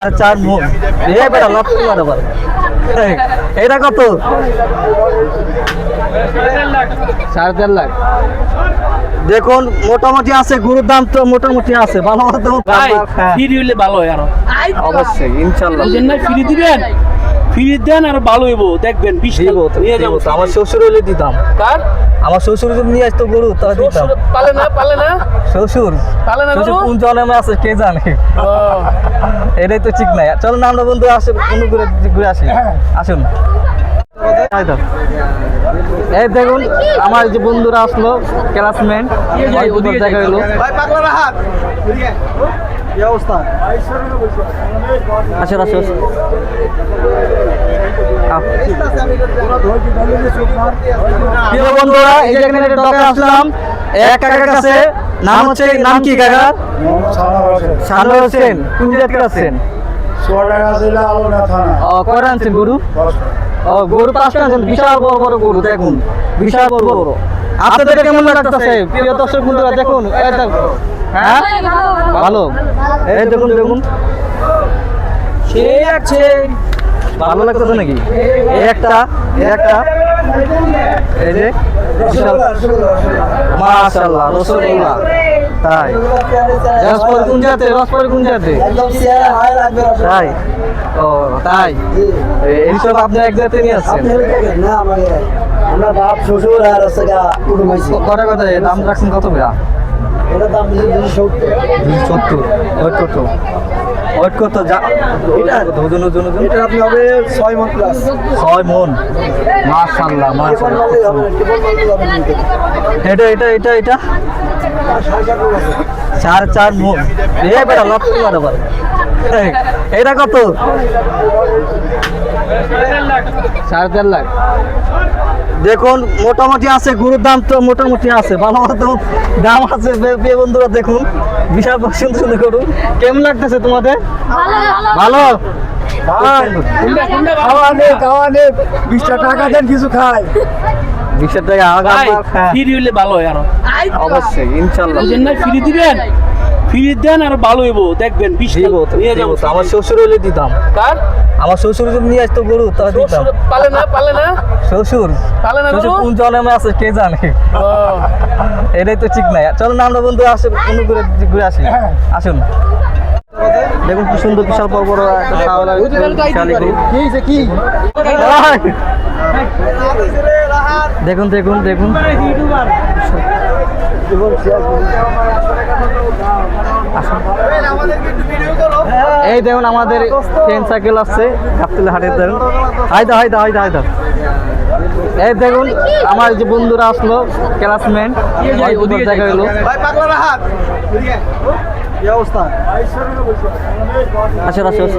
চার মন বেটা লক্ষ করে বল এটা কত 4.5 লাখ। দেখুন মোটামুটি আছে, গরুর দাম তো মোটামুটি আছে, ভালো মতো ফ্রি হইলে ভালো হয় আরো অবশ্যই ইনশাল্লাহ বুঝেন না, ফ্রি দিবেন, ফ্রি দেন আর ভালো হইব, দেখবেন 20 দিব তো, নিয়ে যাবো। দিব তো। আমার শ্বশুর হইলে দিতাম, কার আমার শ্বশুর যদি নিয়ে আসতো গরু তাহলে দিতাম। পালে না শ্বশুর পালে না শ্বশুর গরু? কোন জন্মে আছে কে জানে, ও, এটাই তো ঠিক নাই। চলো না আমরা বন্ধু আসে অন্য ঘুরে ঘুরে আসি, আসুন। তাই তো। এই দেখুন আমার যে বন্ধুরা আসলো, ক্লাসমেট দেখা হলো। আসুন আসুন প্রিয় বন্ধুরা, এই যে এখানে ডকে আসলাম এক কাকার কাছে। নাম হচ্ছে, নাম কি কাকা? সানোয়ার হোসেন। কোন জায়গায় আছেন? ও কয়টা আনছেন গরু? ও গরু 5টা আনছেন, বিশাল বড় বড় গরু দেখুন, বিশাল বড় বড়। আপনাদের কেমন লাগতেছে প্রিয় দর্শক বন্ধুরা? দেখুন এই দেখুন, হ্যাঁ ভালো, এই দেখুন দেখুন, সেই লাগছে, ভালো লাগতেছে নাকি? এই একটা এই যে মাশাআল্লাহ রসুল্লাহ। তাই রসপরি কোন জাতে? তাই ও তাই এইসব আপনি এক জাতে নিয়ে আসছেন? আমার বাপ শ্বশুর আর কটা কথা দাম রাখছেন কত ভাইয়া? এটা দাম 270। ওয়েট কত ওজন এটা আপনি হবে 6 মণ প্লাস। 6 মণ। মাশাআল্লাহ মাশাআল্লাহ। এটা 4.5 মণ। বেটা লক্ষ করে বল এটা কত? 4.5 লাখ। দেখুন মোটামুটি আছে, গরুর দাম তো মোটামুটি আছে, ভালো মতো দাম আছে। প্রিয় বন্ধুরা দেখুন, বিশাল সুন্দর গরু। কেমন লাগতেছে তোমাদের? ভালো। খাওয়া নেই 20 টাকা দেন, কিছু খাই। 20 টাকা ফ্রি হইলে ভালো হয় আরো অবশ্যই ইনশাল্লাহ বুঝেন না, ফ্রি দিবেন, ফ্রি দেন আর ভালো হইব, দেখবেন 20 দিব তো, নিয়ে দিব যাবো। তো। আমার শ্বশুর হইলে দিতাম, কার আমার শ্বশুর যদি নিয়ে আসতো গরু তাহলে দিতাম। পালে না শ্বশুর শ্বশুর কোন জন্মে আছে কে জানে, ও, এটাই তো ঠিক নাই। চলো না আমরা বন্ধু আসে অন্য ঘুরে আসি, আসুন। দেখুন কি সুন্দর বিশাল বড় বড় একটা শাওলা শালি গরু। কি দেখুন এই দেখুন আমাদের ফ্রেন্ড সাইকেল আসছে গাবতলী হাটে। দেখুন হায়দা এই দেখুন আমার যে বন্ধুরা আসলো, ক্লাসমেট দেখা হলো। আসুন